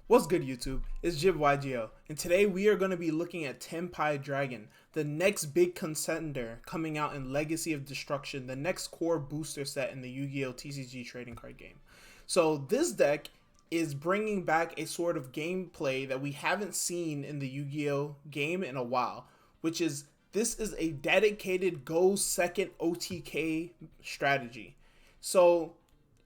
What's good, YouTube? It's Yugioh, and today we are going to be looking at Tenpai Dragon, the next big contender coming out in Legacy of Destruction, the next core booster set in the Yu-Gi-Oh! TCG trading card game. So this deck is bringing back a sort of gameplay that we haven't seen in the Yu-Gi-Oh! Game in a while, which is this is a dedicated go second OTK strategy. So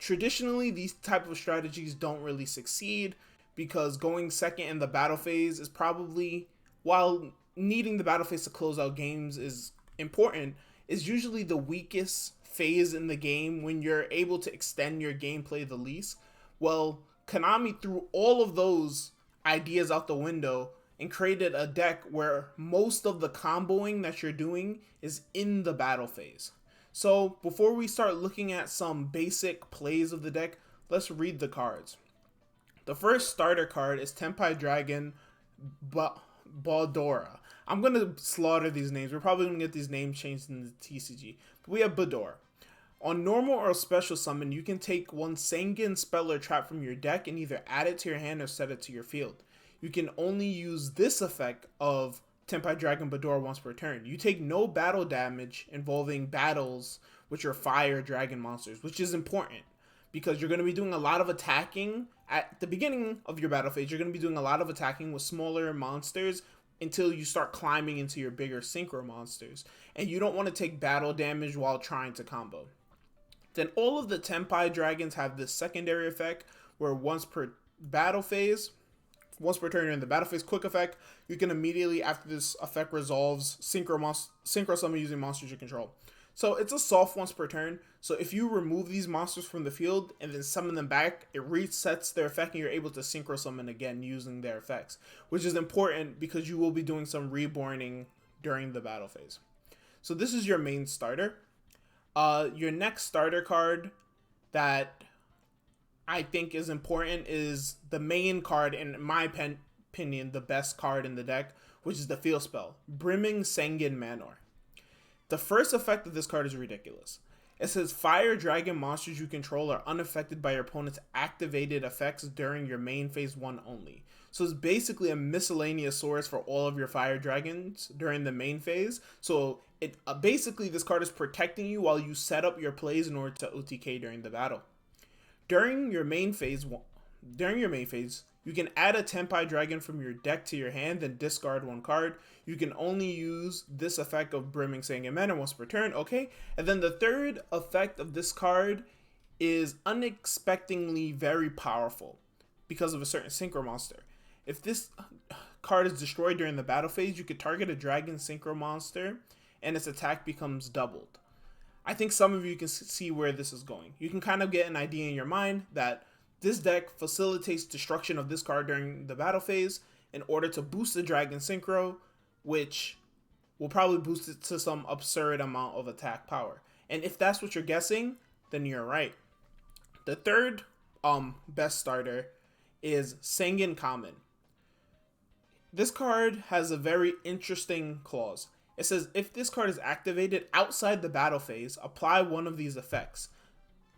traditionally, these type of strategies don't really succeed because going second in the battle phase is probably, while needing the battle phase to close out games is important, is usually the weakest phase in the game when you're able to extend your gameplay the least. Well, Konami threw all of those ideas out the window and created a deck where most of the comboing that you're doing is in the battle phase. So before we start looking at some basic plays of the deck, let's read the cards. The first starter card is Tenpai Dragon Badora. I'm going to slaughter these names. We're probably going to get these names changed in the TCG. But we have Badora. On normal or special summon, you can take one Sangan spell or trap from your deck and either add it to your hand or set it to your field. You can only use this effect of Tenpai Dragon Badora once per turn. You take no battle damage involving battles with your fire dragon monsters, which is important because you're going to be doing a lot of attacking at the beginning of your battle phase. You're going to be doing a lot of attacking with smaller monsters until you start climbing into your bigger synchro monsters, and you don't want to take battle damage while trying to combo. Then all of the Tenpai dragons have this secondary effect where once per turn during the battle phase quick effect, you can immediately after this effect resolves synchro summon using monsters you control. So it's a soft once per turn. So if you remove these monsters from the field and then summon them back, it resets their effect and you're able to synchro summon again using their effects, which is important because you will be doing some reborning during the battle phase. So this is your main starter. Your next starter card that I think is important is the main card, in my opinion, the best card in the deck, which is the field spell, Brimming Sangan Manor. The first effect of this card is ridiculous. It says fire dragon monsters you control are unaffected by your opponent's activated effects during your main phase 1 only. So it's basically a miscellaneous source for all of your fire dragons during the main phase. So it basically this card is protecting you while you set up your plays in order to OTK during the battle. During your main phase, you can add a Tenpai Dragon from your deck to your hand, then discard one card. You can only use this effect of Brimming Sangan Manor once per turn, okay? And then the third effect of this card is unexpectedly very powerful because of a certain synchro monster. If this card is destroyed during the battle phase, you could target a dragon synchro monster and its attack becomes doubled. I think some of you can see where this is going. You can kind of get an idea in your mind that this deck facilitates destruction of this card during the battle phase in order to boost the dragon synchro, which will probably boost it to some absurd amount of attack power. And if that's what you're guessing, then you're right. The third best starter is Sangan Common. This card has a very interesting clause. It says if this card is activated outside the battle phase, apply one of these effects.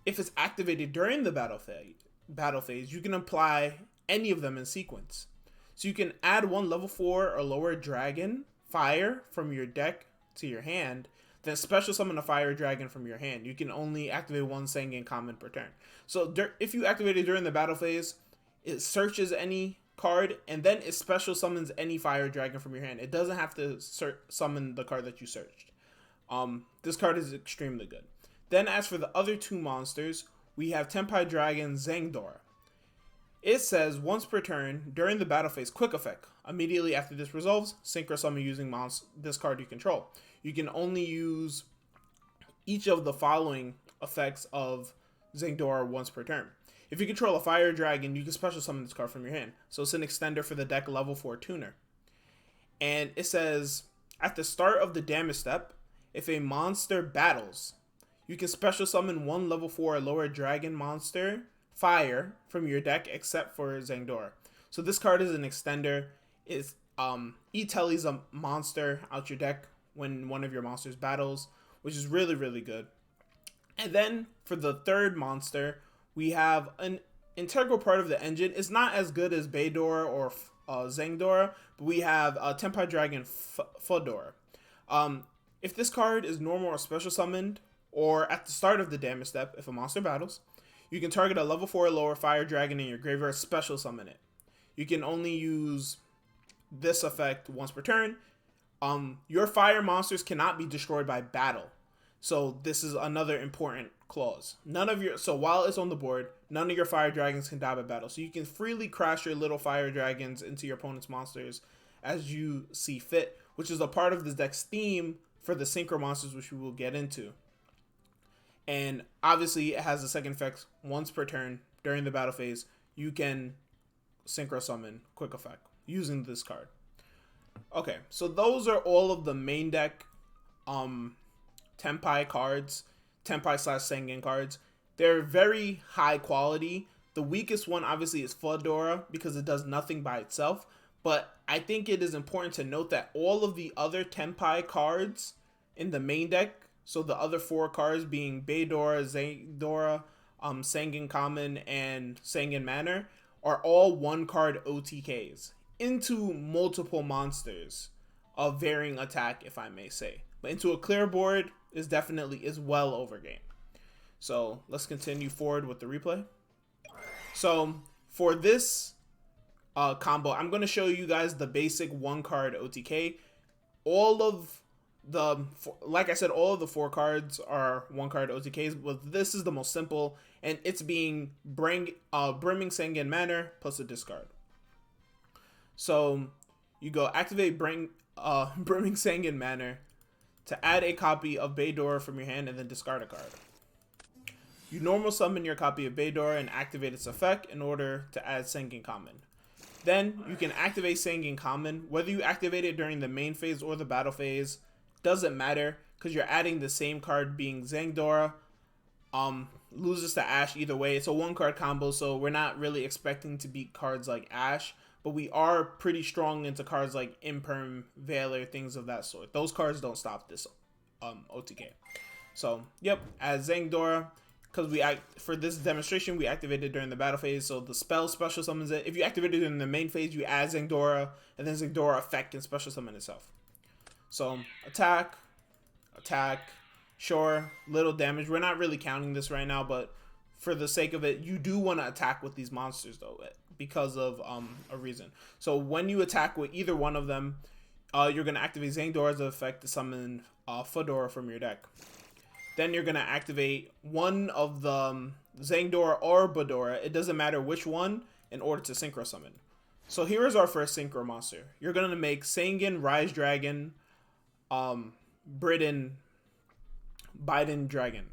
If it's activated during the battle phase, you can apply any of them in sequence. So you can add one level 4 or lower dragon fire from your deck to your hand, then special summon a fire dragon from your hand. You can only activate one Sangan Common per turn. So if you activate it during the battle phase, it searches any card and then it special summons any fire dragon from your hand. It doesn't have to summon the card that you searched. This card is extremely good. Then as for the other two monsters, we have Tenpai Dragon Zangdora. It says once per turn during the battle phase quick effect. Immediately after this resolves, synchro summon using this card you control. You can only use each of the following effects of Zangdora once per turn. If you control a fire dragon, you can special summon this card from your hand. So it's an extender for the deck level 4 tuner. And it says at the start of the damage step, if a monster battles, you can special summon one level 4 or lower dragon monster fire from your deck except for Zangdora. So this card is an extender. It tells a monster out your deck when one of your monsters battles, which is really, really good. And then for the third monster, we have an integral part of the engine. It's not as good as Beidora or Zangdora, but we have Tenpai Dragon Fodora. If this card is normal or special summoned, or at the start of the damage step, if a monster battles, you can target a level 4 or lower fire dragon in your graveyard, special summon it. You can only use this effect once per turn. Your fire monsters cannot be destroyed by battle. So this is another important clause. So while it's on the board, none of your fire dragons can die by battle. So you can freely crash your little fire dragons into your opponent's monsters as you see fit, which is a part of this deck's theme for the synchro monsters, which we will get into. And obviously it has a second effect once per turn during the battle phase. You can synchro summon quick effect using this card. Okay, so those are all of the main deck Tenpai cards, Tenpai / Sengen cards. They're very high quality. The weakest one obviously is Fodora because it does nothing by itself. But I think it is important to note that all of the other Tenpai cards in the main deck, so the other 4 cards being Beidora, Zangdora, Sengen Common, and Sengen Manor, are all 1-card OTKs into multiple monsters of varying attack, if I may say. But into a clear board is well over game. So let's continue forward with the replay. So for this combo, I'm going to show you guys the basic 1-card OTK. Like I said, all of the 4 cards are 1-card OTKs, but this is the most simple, and it's being Brimming Sengen Manor plus a discard. So you go activate Brimming Sengen Manor to add a copy of Beidora from your hand and then discard a card. You normal summon your copy of Beidora and activate its effect in order to add Sengen Common. Then you can activate Sengen Common. Whether you activate it during the main phase or the battle phase doesn't matter because you're adding the same card being Zangdora. Loses to Ash either way. It's a 1-card combo, so we're not really expecting to beat cards like Ash, but we are pretty strong into cards like Imperm, Valor, things of that sort. Those cards don't stop this OTK. So, yep, as Zangdora, because for this demonstration, we activated during the battle phase, so the spell special summons it. If you activate it during the main phase, you add Zangdora, and then Zangdora effect can special summon itself. So, attack, sure, little damage. We're not really counting this right now, but for the sake of it, you do want to attack with these monsters, though, because of a reason. So when you attack with either one of them, you're going to activate Zangdora's effect to summon Fodora from your deck. Then you're going to activate one of the Zangdora or Beidora, it doesn't matter which one, in order to synchro summon. So here is our first synchro monster. You're going to make Sengen, Rise Dragon, Biden Dragon.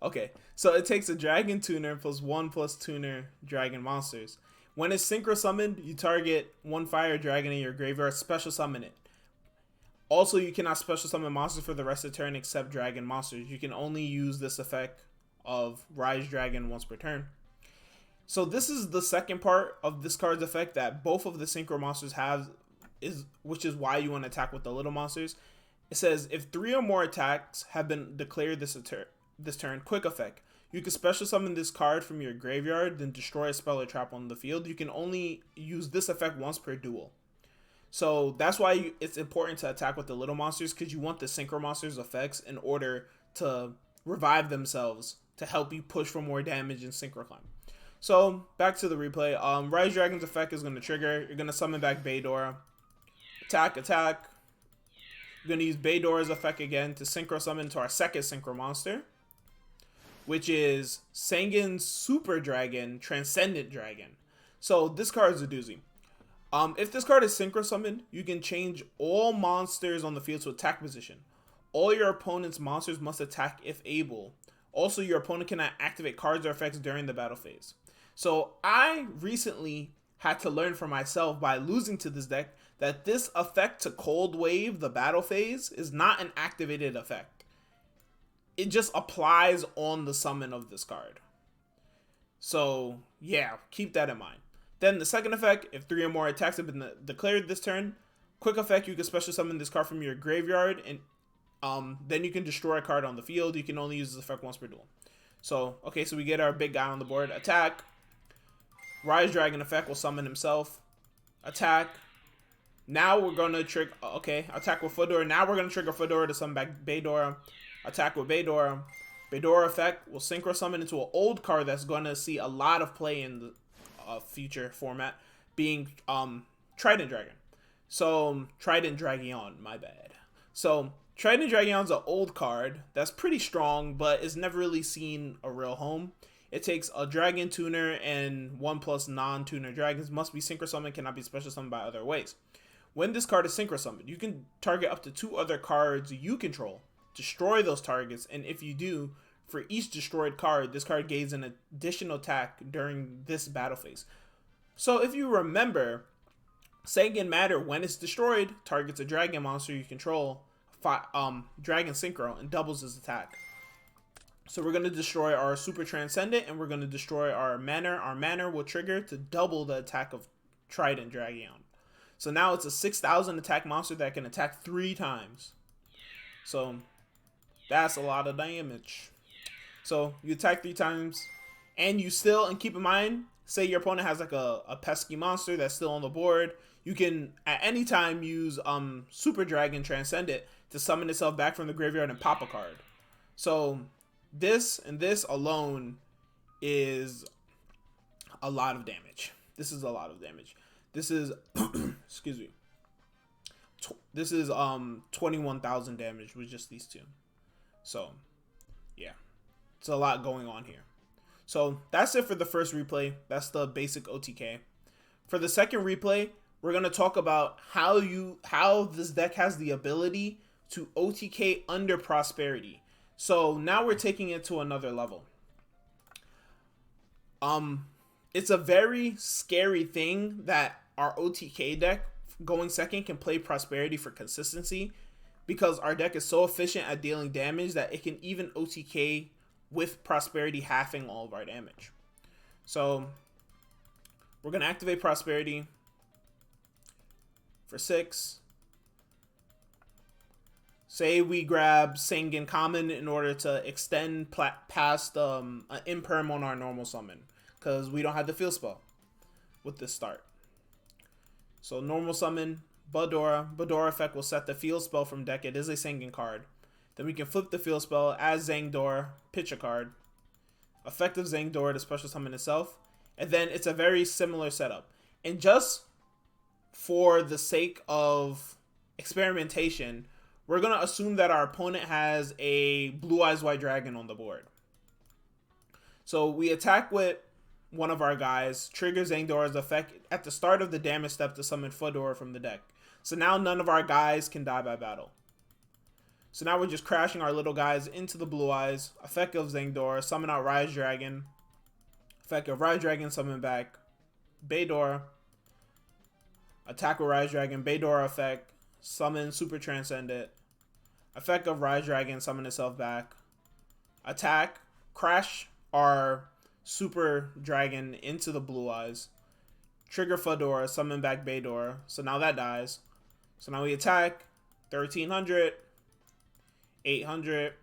Okay, so it takes a Dragon Tuner plus 1+ Tuner Dragon monsters. When it's synchro summoned, you target 1 fire dragon in your graveyard, special summon it. Also, you cannot special summon monsters for the rest of the turn except dragon monsters. You can only use this effect of Rise Dragon once per turn. So this is the second part of this card's effect that both of the synchro monsters have, which is why you want to attack with the little monsters. It says, if 3 or more attacks have been declared this turn, quick effect. You can special summon this card from your graveyard, then destroy a spell or trap on the field. You can only use this effect once per duel. So that's why it's important to attack with the little monsters, because you want the synchro monsters' effects in order to revive themselves to help you push for more damage in synchro climb. So back to the replay. Rise Dragon's effect is going to trigger. You're going to summon back Beidora. Attack. You're going to use Beidora's effect again to synchro summon to our second synchro monster, which is Sengen Super Dragon, Transcendent Dragon. So this card is a doozy. If this card is synchro summoned, you can change all monsters on the field to attack position. All your opponent's monsters must attack if able. Also, your opponent cannot activate cards or effects during the battle phase. So I recently had to learn for myself by losing to this deck that this effect to Cold Wave the battle phase is not an activated effect. It just applies on the summon of this card. So yeah, keep that in mind. Then the second effect, if 3 or more attacks have been declared this turn, quick effect, you can special summon this card from your graveyard, and then you can destroy a card on the field. You can only use this effect once per duel. So, okay, so we get our big guy on the board. Attack. Rise Dragon effect will summon himself. Attack. Now we're going to trigger... Okay, attack with Fedora. Now we're going to trigger Fedora to summon back Baydora. Attack with Baydora. Baydora effect will synchro summon into an old card that's going to see a lot of play in the future format, being Trident Dragon. So, Trident Dragon, my bad. So, Trident Dragon's an old card that's pretty strong, but is never really seen a real home. It takes a Dragon Tuner, and 1+ non-tuner dragons must be synchro summoned, cannot be special summoned by other ways. When this card is synchro summoned, you can target up to 2 other cards you control, destroy those targets, and if you do, for each destroyed card, this card gains an additional attack during this battle phase. So if you remember, Sangan Matter, when it's destroyed, targets a dragon monster you control, Dragon Synchro, and doubles his attack. So we're going to destroy our Super Transcendent, and we're going to destroy our Manor. Our Manor will trigger to double the attack of Trident Dragon. So now it's a 6,000 attack monster that can attack 3 times. So that's a lot of damage. So you attack 3 times, and you still, and keep in mind, say your opponent has like a pesky monster that's still on the board, you can at any time use Super Dragon Transcendent to summon itself back from the graveyard and pop a card. So this and this alone is a lot of damage. This is a lot of damage. This is excuse me. This is 21,000 damage with just these 2. So yeah, it's a lot going on here. So that's it for the first replay. That's the basic OTK. For the second replay, we're going to talk about how this deck has the ability to OTK under Prosperity. So now we're taking it to another level. It's a very scary thing that our OTK deck going second can play Prosperity for consistency, because our deck is so efficient at dealing damage that it can even OTK with Prosperity halving all of our damage. So we're going to activate Prosperity for 6. Say we grab Sangan Common in order to extend past an Imperm on our normal summon, because we don't have the field spell with this start. So normal summon Baydora. Baydora effect will set the field spell from deck. It is a Sangan card. Then we can flip the field spell as Zangdor, pitch a card. Effective Zangdor to special summon itself. And then it's a very similar setup. And just for the sake of experimentation, we're going to assume that our opponent has a Blue Eyes White Dragon on the board. So we attack with one of our guys, trigger Zangdor's effect at the start of the damage step to summon Fedora from the deck. So now none of our guys can die by battle. So now we're just crashing our little guys into the Blue Eyes. Effect of Zangdor, summon out Rise Dragon. Effect of Rise Dragon, summon back Baydora. Attack with Rise Dragon, Baydora effect, summon Super Transcendent. Effect of Rise Dragon, summon itself back. Attack, crash our Super Dragon into the Blue Eyes. Trigger Fedora, summon back Baydora. So now that dies. So now we attack 1,300. 800,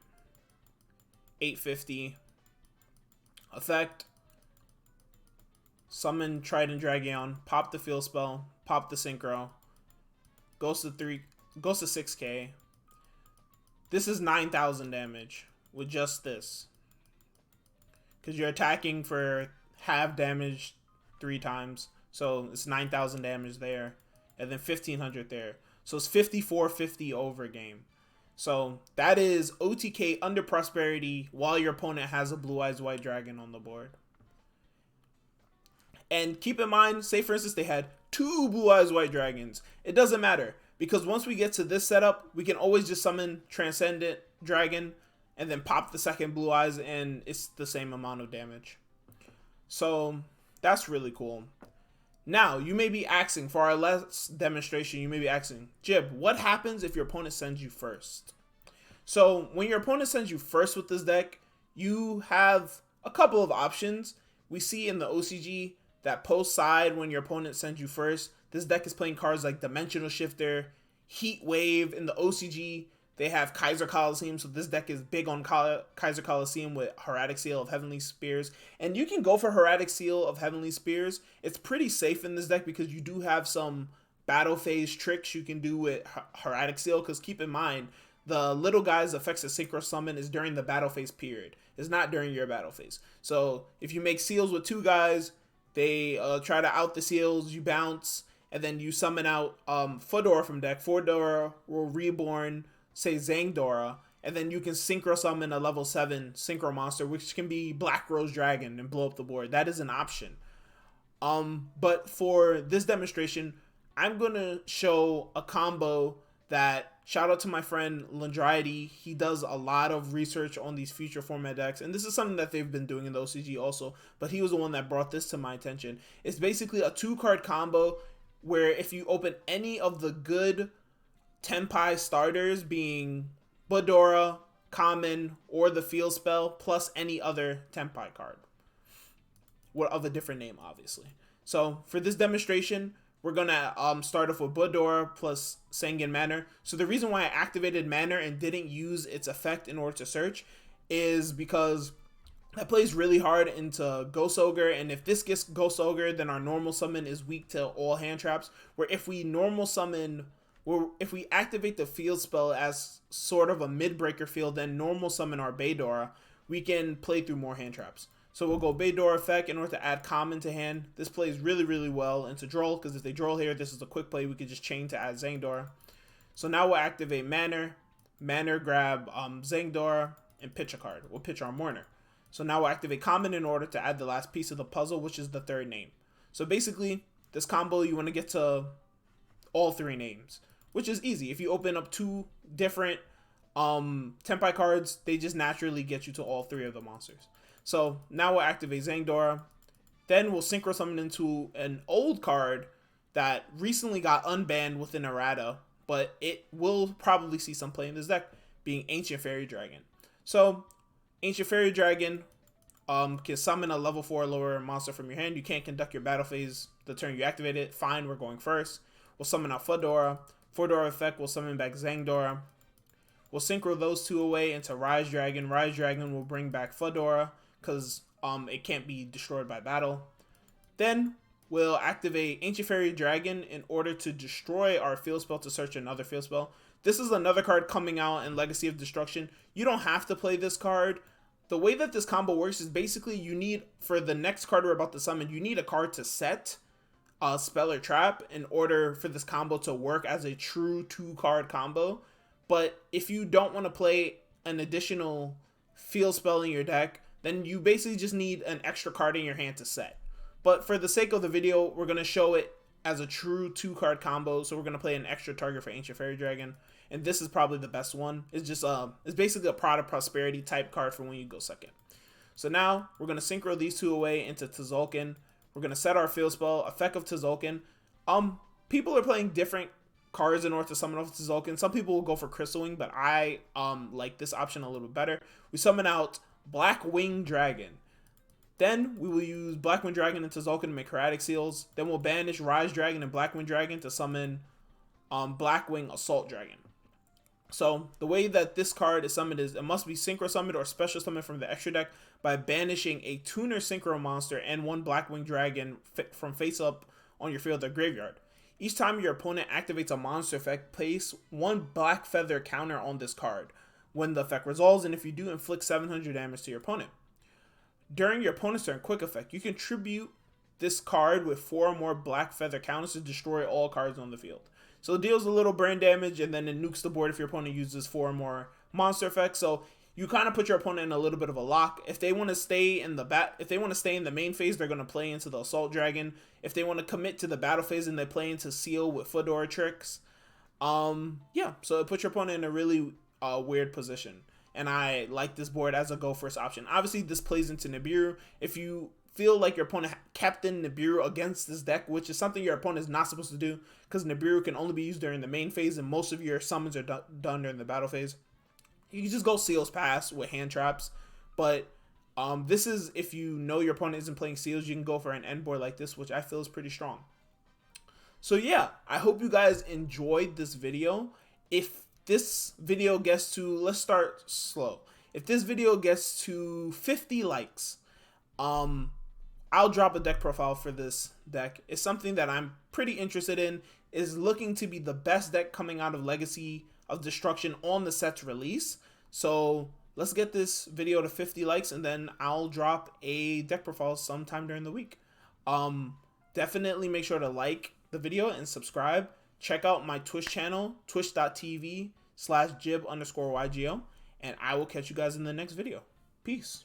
850, effect, summon Trident Dragon, pop the field spell, pop the synchro, goes to 6k. This is 9,000 damage with just this, because you're attacking for half damage 3 times, so it's 9,000 damage there, and then 1,500 there, so it's 5450 over game. So that is OTK under Prosperity while your opponent has a Blue Eyes White Dragon on the board. And keep in mind, say for instance they had 2 Blue Eyes White Dragons. It doesn't matter, because once we get to this setup, we can always just summon Transcendent Dragon and then pop the second Blue Eyes, and it's the same amount of damage. So that's really cool. Now, you may be asking, for our last demonstration, you may be asking, Jib, what happens if your opponent sends you first? So, when your opponent sends you first with this deck, you have a couple of options. We see in the OCG that post side, when your opponent sends you first, this deck is playing cards like Dimensional Shifter, Heat Wave. In the OCG, They have Kaiser Coliseum, so this deck is big on Kaiser Coliseum with Heraldic Seal of Heavenly Spears. And you can go for Heraldic Seal of Heavenly Spears. It's pretty safe in this deck because you do have some battle phase tricks you can do with Heraldic Seal, because keep in mind, the little guy's effects of Synchro Summon is during the battle phase period. It's not during your battle phase. So if you make seals with 2 guys, they try to out the seals, you bounce, and then you summon out Fedora from deck. Fedora will reborn, say, Zangdora, and then you can Synchro Summon a level 7 Synchro monster, which can be Black Rose Dragon, and blow up the board. That is an option. But for this demonstration, I'm going to show a combo that, shout out to my friend Landridy, he does a lot of research on these future format decks, and this is something that they've been doing in the OCG also, but he was the one that brought this to my attention. It's basically a 2-card combo where if you open any of the good Tenpai starters, being Fedora, Common, or the Field Spell, plus any other Tenpai card of a different name, obviously. So for this demonstration, we're going to start off with Fedora plus Sanguine Manor. So the reason why I activated Manor and didn't use its effect in order to search is because that plays really hard into Ghost Ogre, and if this gets Ghost Ogre, then our normal summon is weak to all hand traps, where if we normal summon, or if we activate the Field Spell as sort of a mid-breaker field, then normal summon our Fedora, we can play through more hand traps. So we'll go Fedora effect in order to add Common to hand. This plays really, really well into Droll, because if they Droll here, this is a quick play. We could just chain to add Zangdora. So now we'll activate Manor. Manor, grab Zangdora, and pitch a card. We'll pitch our Mourner. So now we'll activate Common in order to add the last piece of the puzzle, which is the 3rd name. So basically, this combo, you want to get to all 3 names, which is easy. If you open up 2 different Tenpai cards, they just naturally get you to all 3 of the monsters. So now we'll activate Zangdora. Then we'll Synchro Summon into an old card that recently got unbanned within errata, but it will probably see some play in this deck, being Ancient Fairy Dragon. So Ancient Fairy Dragon can summon a level 4 or lower monster from your hand. You can't conduct your battle phase the turn you activate it. Fine, we're going first. We'll summon out Fedora. Fedora effect will summon back Zangdora. We'll synchro those 2 away into Rise Dragon. Rise Dragon will bring back Fedora, because it can't be destroyed by battle. Then we'll activate Ancient Fairy Dragon in order to destroy our Field Spell to search another Field Spell. This is another card coming out in Legacy of Destruction. You don't have to play this card. The way that this combo works is basically you need, for the next card we're about to summon, you need a card to set a spell or trap in order for this combo to work as a true 2-card combo. But if you don't want to play an additional Field Spell in your deck, then you basically just need an extra card in your hand to set. But for the sake of the video, we're going to show it as a true 2-card combo. So we're going to play an extra target for Ancient Fairy Dragon. And this is probably the best one. It's just it's basically a Prod of Prosperity type card for when you go second. So now we're going to synchro these 2 away into Tzolk'in. We're going to set our Field Spell, effect of Tzolk'in. People are playing different cards in order to summon off Tzolk'in. Some people will go for Crystal Wing, but I like this option a little bit better. We summon out Blackwing Dragon. Then we will use Blackwing Dragon and Tzolk'in to make Heraldic Seals. Then we'll banish Rise Dragon and Blackwing Dragon to summon Blackwing Assault Dragon. So the way that this card is summoned is it must be Synchro Summoned or Special Summoned from the extra deck by banishing a Tuner Synchro monster and 1 Blackwing Dragon from face up on your field or graveyard. Each time your opponent activates a monster effect, place 1 Black Feather counter on this card when the effect resolves, and if you do, inflict 700 damage to your opponent. During your opponent's turn, quick effect, you contribute this card with 4 or more Black Feather counters to destroy all cards on the field. So it deals a little brain damage, and then it nukes the board if your opponent uses 4 or more monster effects. So you kind of put your opponent in a little bit of a lock. If they want to stay in the main phase, they're going to play into the Assault Dragon. If they want to commit to the battle phase, and they play into Seal with Fedora tricks. Yeah, so it puts your opponent in a really weird position. And I like this board as a go first option. Obviously, this plays into Nibiru. If you feel like your opponent captain Nibiru against this deck, which is something your opponent is not supposed to do, because Nibiru can only be used during the main phase, and most of your summons are done during the battle phase. You can just go Seals Pass with hand traps. But this is, if you know your opponent isn't playing Seals, you can go for an end board like this, which I feel is pretty strong. So yeah, I hope you guys enjoyed this video. If this video gets to, let's start slow. If this video gets to 50 likes, I'll drop a deck profile for this deck. It's something that I'm pretty interested in. Is looking to be the best deck coming out of Legacy of Destruction on the set's release. So let's get this video to 50 likes, and then I'll drop a deck profile sometime during the week. Definitely make sure to like the video and subscribe. Check out my Twitch channel, twitch.tv/jib_Yugioh, and I will catch you guys in the next video. Peace.